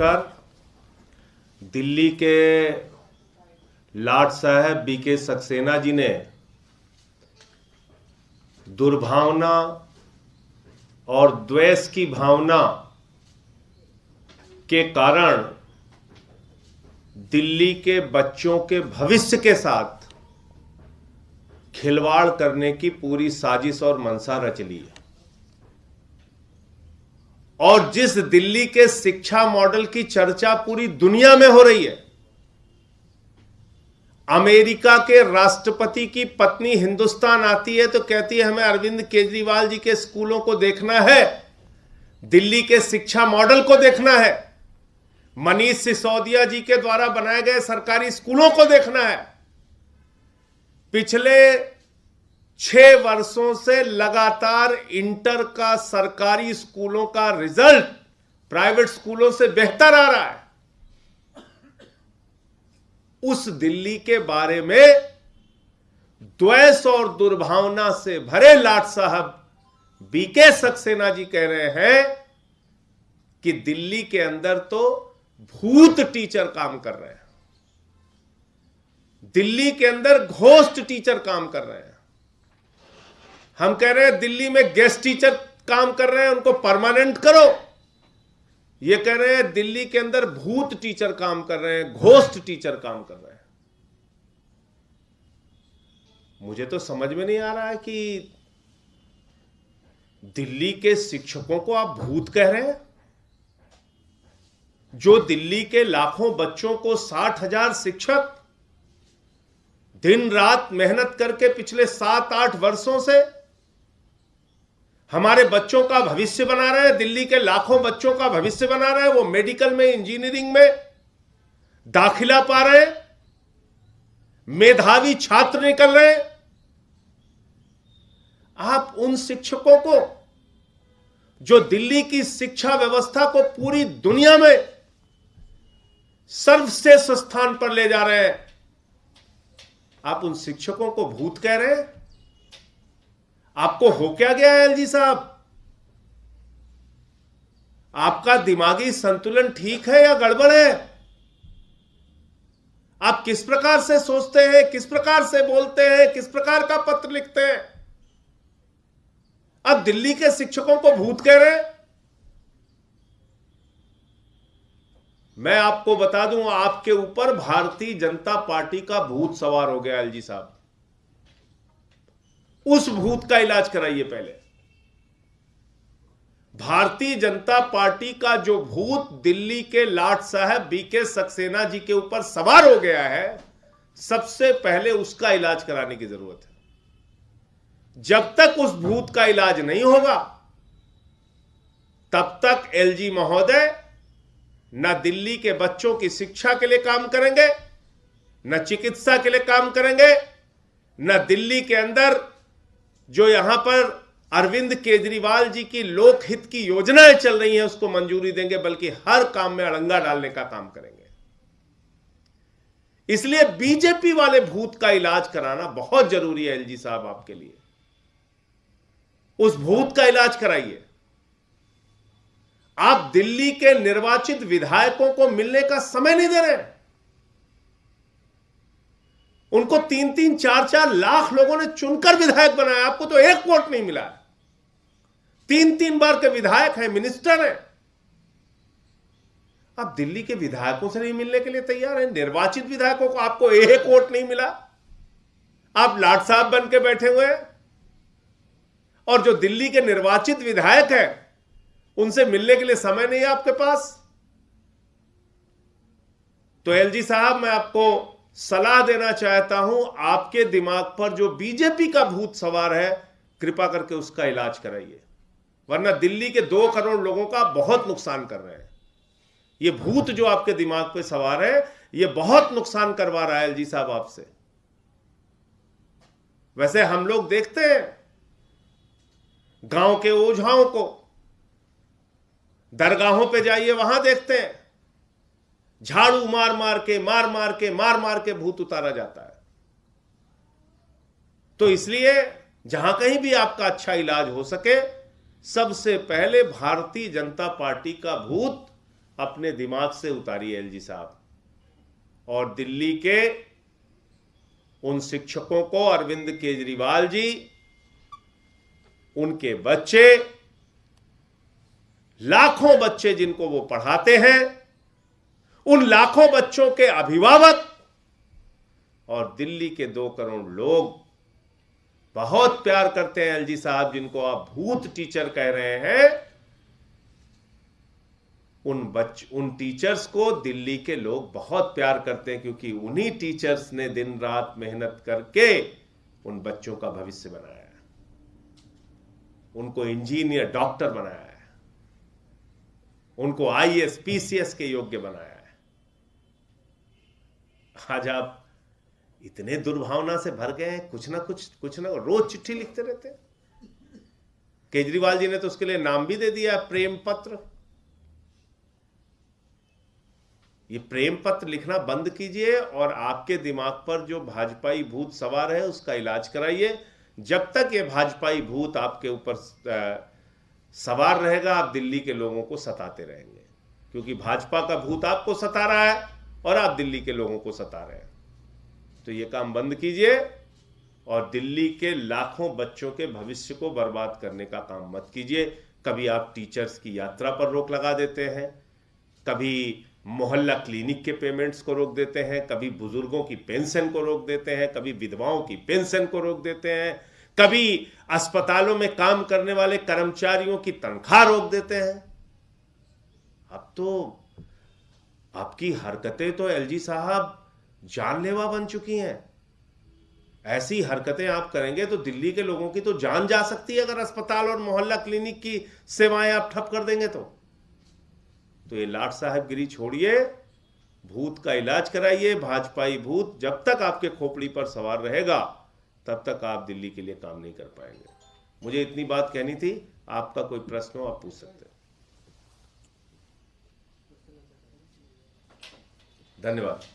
नमस्कार। दिल्ली के लाट साहब बीके सक्सेना जी ने दुर्भावना और द्वेष की भावना के कारण दिल्ली के बच्चों के भविष्य के साथ खिलवाड़ करने की पूरी साजिश और मंशा रच ली है। और जिस दिल्ली के शिक्षा मॉडल की चर्चा पूरी दुनिया में हो रही है, अमेरिका के राष्ट्रपति की पत्नी हिंदुस्तान आती है तो कहती है हमें अरविंद केजरीवाल जी के स्कूलों को देखना है, दिल्ली के शिक्षा मॉडल को देखना है, मनीष सिसोदिया जी के द्वारा बनाए गए सरकारी स्कूलों को देखना है। पिछले 6 वर्षों से लगातार इंटर का सरकारी स्कूलों का रिजल्ट प्राइवेट स्कूलों से बेहतर आ रहा है। उस दिल्ली के बारे में द्वेष और दुर्भावना से भरे लाट साहब बीके सक्सेना जी कह रहे हैं कि दिल्ली के अंदर तो भूत टीचर काम कर रहे हैं, दिल्ली के अंदर घोस्ट टीचर काम कर रहे हैं। हम कह रहे हैं दिल्ली में गेस्ट टीचर काम कर रहे हैं, उनको परमानेंट करो। ये कह रहे हैं दिल्ली के अंदर भूत टीचर काम कर रहे हैं, घोस्ट टीचर काम कर रहे हैं। मुझे तो समझ में नहीं आ रहा है कि दिल्ली के शिक्षकों को आप भूत कह रहे हैं, जो दिल्ली के लाखों बच्चों को 60,000 शिक्षक दिन रात मेहनत करके पिछले 7-8 वर्षों से हमारे बच्चों का भविष्य बना रहे हैं, दिल्ली के लाखों बच्चों का भविष्य बना रहे हैं। वो मेडिकल में, इंजीनियरिंग में दाखिला पा रहे हैं, मेधावी छात्र निकल रहे हैं। आप उन शिक्षकों को जो दिल्ली की शिक्षा व्यवस्था को पूरी दुनिया में सर्वश्रेष्ठ स्थान पर ले जा रहे हैं, आप उन शिक्षकों को भूत कह रहे हैं। आपको हो क्या गया है एलजी साहब? आपका दिमागी संतुलन ठीक है या गड़बड़ है? आप किस प्रकार से सोचते हैं, किस प्रकार से बोलते हैं, किस प्रकार का पत्र लिखते हैं? अब दिल्ली के शिक्षकों को भूत कह रहे हैं। मैं आपको बता दूं, आपके ऊपर भारतीय जनता पार्टी का भूत सवार हो गया एलजी साहब। उस भूत का इलाज कराइए पहले। भारतीय जनता पार्टी का जो भूत दिल्ली के लाट साहब बीके सक्सेना जी के ऊपर सवार हो गया है, सबसे पहले उसका इलाज कराने की जरूरत है। जब तक उस भूत का इलाज नहीं होगा, तब तक एलजी महोदय न दिल्ली के बच्चों की शिक्षा के लिए काम करेंगे, न चिकित्सा के लिए काम करेंगे, न दिल्ली के अंदर जो यहां पर अरविंद केजरीवाल जी की लोकहित की योजनाएं चल रही हैं उसको मंजूरी देंगे, बल्कि हर काम में अड़ंगा डालने का काम करेंगे। इसलिए बीजेपी वाले भूत का इलाज कराना बहुत जरूरी है एलजी साहब आपके लिए। उस भूत का इलाज कराइए। आप दिल्ली के निर्वाचित विधायकों को मिलने का समय नहीं दे रहे। उनको 3-3, 4-4 लाख लोगों ने चुनकर विधायक बनाया, आपको तो एक वोट नहीं मिला। 3-3 बार के विधायक हैं, मिनिस्टर हैं। आप दिल्ली के विधायकों से नहीं मिलने के लिए तैयार हैं, निर्वाचित विधायकों को आपको एक वोट नहीं मिला। आप लाट साहब बन के बैठे हुए हैं, और जो दिल्ली के निर्वाचित विधायक हैं उनसे मिलने के लिए समय नहीं है आपके पास। तो एलजी साहब, मैं आपको सलाह देना चाहता हूं, आपके दिमाग पर जो बीजेपी का भूत सवार है, कृपा करके उसका इलाज कराइए, वरना दिल्ली के 2 करोड़ लोगों का बहुत नुकसान कर रहे हैं। ये भूत जो आपके दिमाग पे सवार है, ये बहुत नुकसान करवा रहा है एलजी साहब आपसे। वैसे हम लोग देखते हैं गांव के ओझाओं को, दरगाहों पे जाइए वहां देखते हैं झाड़ू मार मार के भूत उतारा जाता है। तो इसलिए जहां कहीं भी आपका अच्छा इलाज हो सके, सबसे पहले भारतीय जनता पार्टी का भूत अपने दिमाग से उतारिए एलजी साहब, और दिल्ली के उन शिक्षकों को, अरविंद केजरीवाल जी, उनके बच्चे, लाखों बच्चे जिनको वो पढ़ाते हैं, उन लाखों बच्चों के अभिभावक और दिल्ली के 2 करोड़ लोग बहुत प्यार करते हैं एलजी साहब, जिनको आप भूत टीचर कह रहे हैं। उन टीचर्स को दिल्ली के लोग बहुत प्यार करते हैं, क्योंकि उन्हीं टीचर्स ने दिन रात मेहनत करके उन बच्चों का भविष्य बनाया है, उनको इंजीनियर, डॉक्टर बनाया है, उनको आईएएस, पीसीएस के योग्य बनाया है। आज आप इतने दुर्भावना से भर गए हैं, कुछ ना रोज चिट्ठी लिखते रहते हैं। केजरीवाल जी ने तो उसके लिए नाम भी दे दिया, प्रेम पत्र। ये प्रेम पत्र लिखना बंद कीजिए और आपके दिमाग पर जो भाजपाई भूत सवार है उसका इलाज कराइए। जब तक ये भाजपाई भूत आपके ऊपर सवार रहेगा, आप दिल्ली के लोगों को सताते रहेंगे, क्योंकि भाजपा का भूत आपको सता रहा है और आप दिल्ली के लोगों को सता रहे हैं। तो ये काम बंद कीजिए और दिल्ली के लाखों बच्चों के भविष्य को बर्बाद करने का काम मत कीजिए। कभी आप टीचर्स की यात्रा पर रोक लगा देते हैं, कभी मोहल्ला क्लिनिक के पेमेंट्स को रोक देते हैं, कभी बुजुर्गों की पेंशन को रोक देते हैं, कभी विधवाओं की पेंशन को रोक देते हैं, कभी अस्पतालों में काम करने वाले कर्मचारियों की तनख्वाह रोक देते हैं। अब तो आपकी हरकतें तो एलजी साहब जानलेवा बन चुकी हैं। ऐसी हरकतें आप करेंगे तो दिल्ली के लोगों की तो जान जा सकती है, अगर अस्पताल और मोहल्ला क्लिनिक की सेवाएं आप ठप कर देंगे तो ये लाट साहबगिरी छोड़िए, भूत का इलाज कराइए। भाजपाई भूत जब तक आपके खोपड़ी पर सवार रहेगा तब तक आप दिल्ली के लिए काम नहीं कर पाएंगे। मुझे इतनी बात कहनी थी। आपका कोई प्रश्न हो आप पूछ सकते हैं। धन्यवाद।